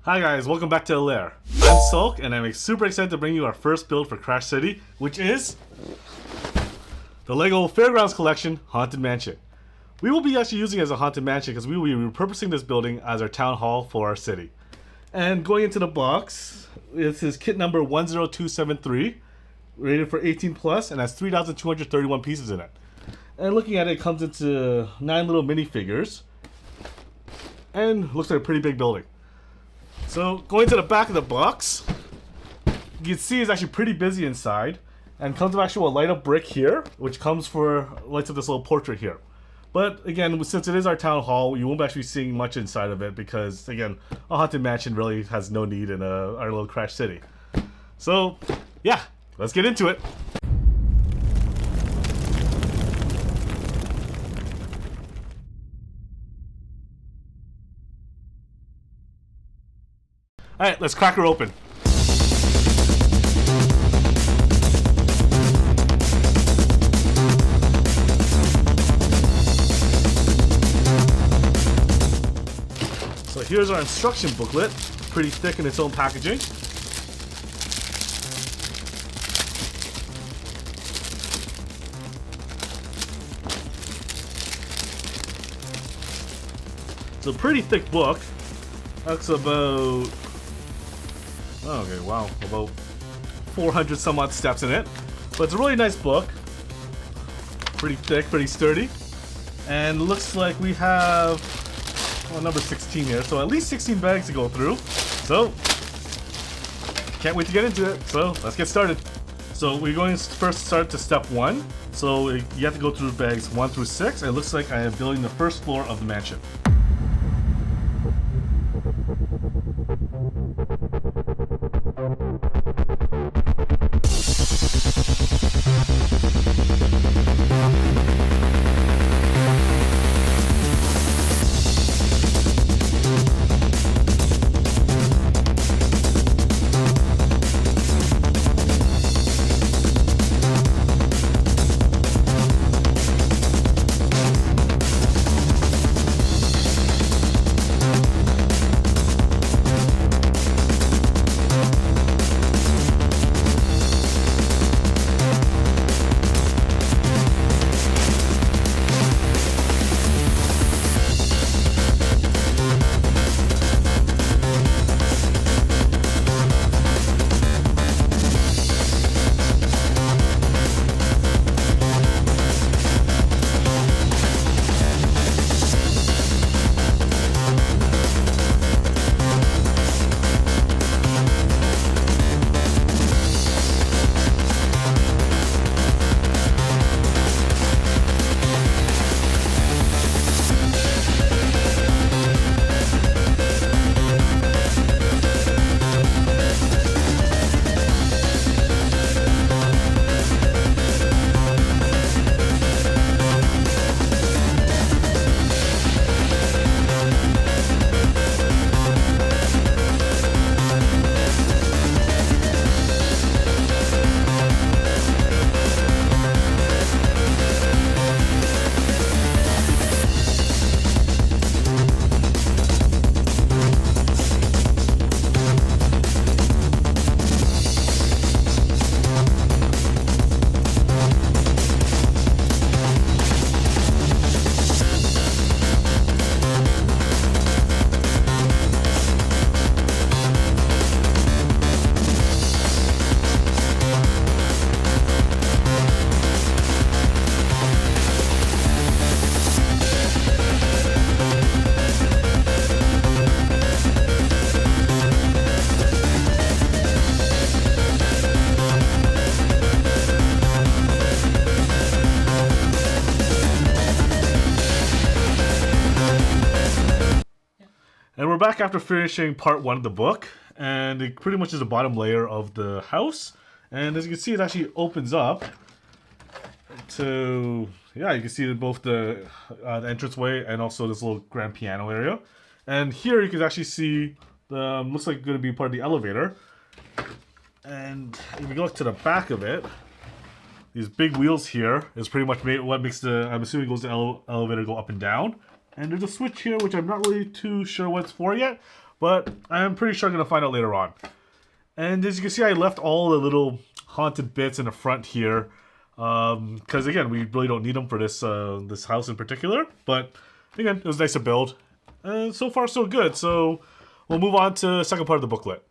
Hi guys, welcome back to the Lair. I'm SULK and I'm super excited to bring you our first build for Crash City, which is the LEGO Fairgrounds Collection Haunted Mansion. We will be actually using it as a Haunted Mansion because we will be repurposing this building as our town hall for our city. And going into the box, this is kit number 10273, rated for 18 plus, and has 3,231 pieces in it. And looking at it, it comes into 9 little minifigures, and looks like a pretty big building. So going to the back of the box, you can see it's actually pretty busy inside, and comes with actual light up brick here, which comes for lights up this little portrait here. But again, since it is our town hall, you won't actually be seeing much inside of it because again, a haunted mansion really has no need in our little Crash City. So yeah, let's get into it. Alright, let's crack her open. So here's our instruction booklet, pretty thick in its own packaging. It's a pretty thick book. That's about, okay, wow, about 400 some odd steps in it. But it's a really nice book. Pretty thick, pretty sturdy. And looks like we have, well, number 16 here, so at least 16 bags to go through. So, can't wait to get into it. So, let's get started. So, we're going to first start to step 1. So, you have to go through bags 1 through 6. And it looks like I am building the first floor of the mansion. And we're back after finishing part 1 of the book, and it pretty much is the bottom layer of the house. And as you can see, it actually opens up to, yeah, you can see both the entranceway and also this little grand piano area. And here you can actually see the, looks like it's going to be part of the elevator. And if you go to the back of it, these big wheels here is pretty much what makes the, I'm assuming the elevator go up and down. And there's a switch here, which I'm not really too sure what it's for yet. but I'm pretty sure I'm going to find out later on. And as you can see, I left all the little haunted bits in the front here. Because again, we really don't need them for this this house in particular. But again, it was nice to build. And so far, so good. So we'll move on to the second part of the booklet.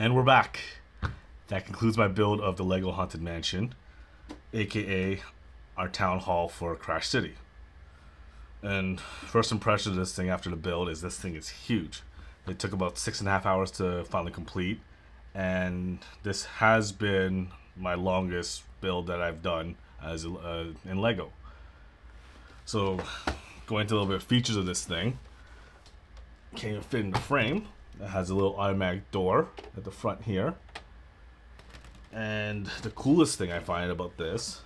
And we're back. That concludes my build of the Lego Haunted Mansion, aka our town hall for Crash City. And first impression of this thing after the build is this thing is huge. It took about 6.5 hours to finally complete, and this has been my longest build that I've done as in Lego. So going into a little bit of features of this thing, can't even fit in the frame. It has a little automatic door at the front here. And the coolest thing I find about this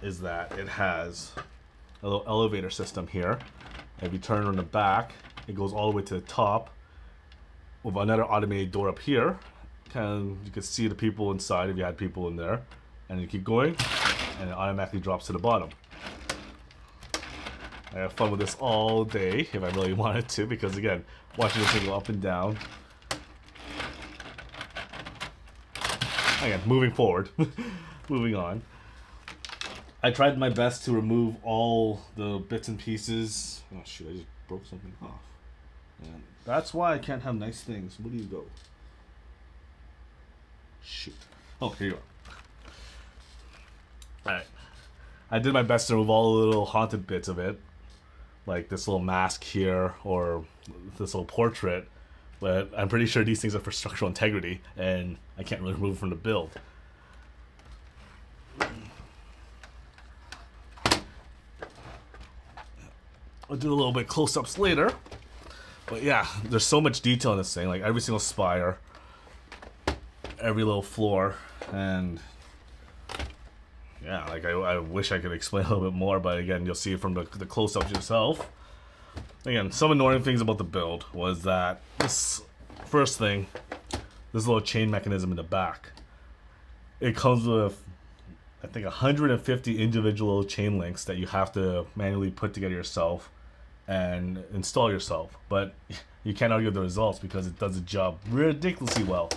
is that it has a little elevator system here. If you turn on the back, it goes all the way to the top with another automated door up here. You can see the people inside if you had people in there. And you keep going, and it automatically drops to the bottom. I have fun with this all day if I really wanted to, because again, watching this thing go up and down. Again, moving forward, moving on. I tried my best to remove all the bits and pieces. Oh shoot, I just broke something off. And that's why I can't have nice things. Where do you go? Shoot. Oh, here you are. Alright. I did my best to remove all the little haunted bits of it. Like this little mask here, or this little portrait. But I'm pretty sure these things are for structural integrity, and I can't really remove them from the build. I'll do a little bit close-ups later. But yeah, there's so much detail in this thing, like every single spire, every little floor, and yeah, like I wish I could explain a little bit more, but again, you'll see it from the close-ups yourself. Again, some annoying things about the build was that this first thing, this little chain mechanism in the back, it comes with, I think, 150 individual chain links that you have to manually put together yourself and install yourself. But you can't argue with the results because it does the job ridiculously well.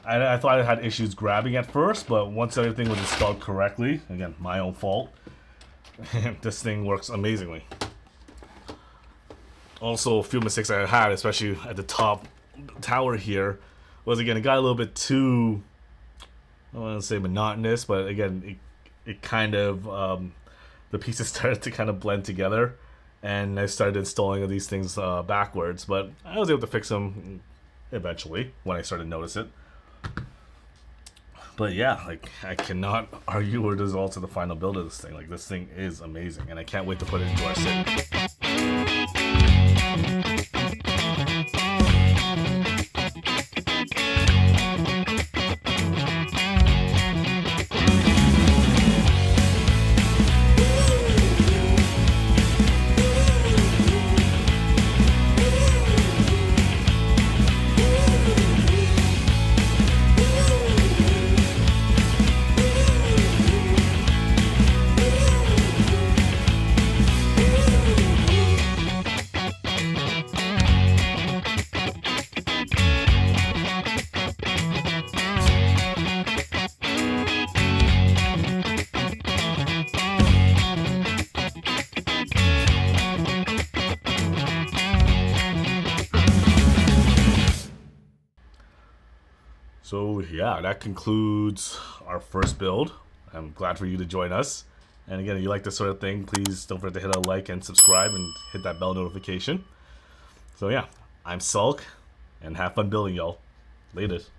I thought I had issues grabbing at first, but once everything was installed correctly, again, my own fault, this thing works amazingly. Also, a few mistakes I had, especially at the top tower here, was again, it got a little bit too, I don't want to say monotonous, but again, it kind of, the pieces started to kind of blend together, and I started installing these things backwards, but I was able to fix them eventually when I started to notice it. But yeah, like, I cannot argue with the results of the final build of this thing. Like, this thing is amazing, and I can't wait to put it into our city. So yeah, that concludes our first build. I'm glad for you to join us. And again, if you like this sort of thing, please don't forget to hit a like and subscribe and hit that bell notification. So yeah, I'm SULK, and have fun building, y'all. Latest.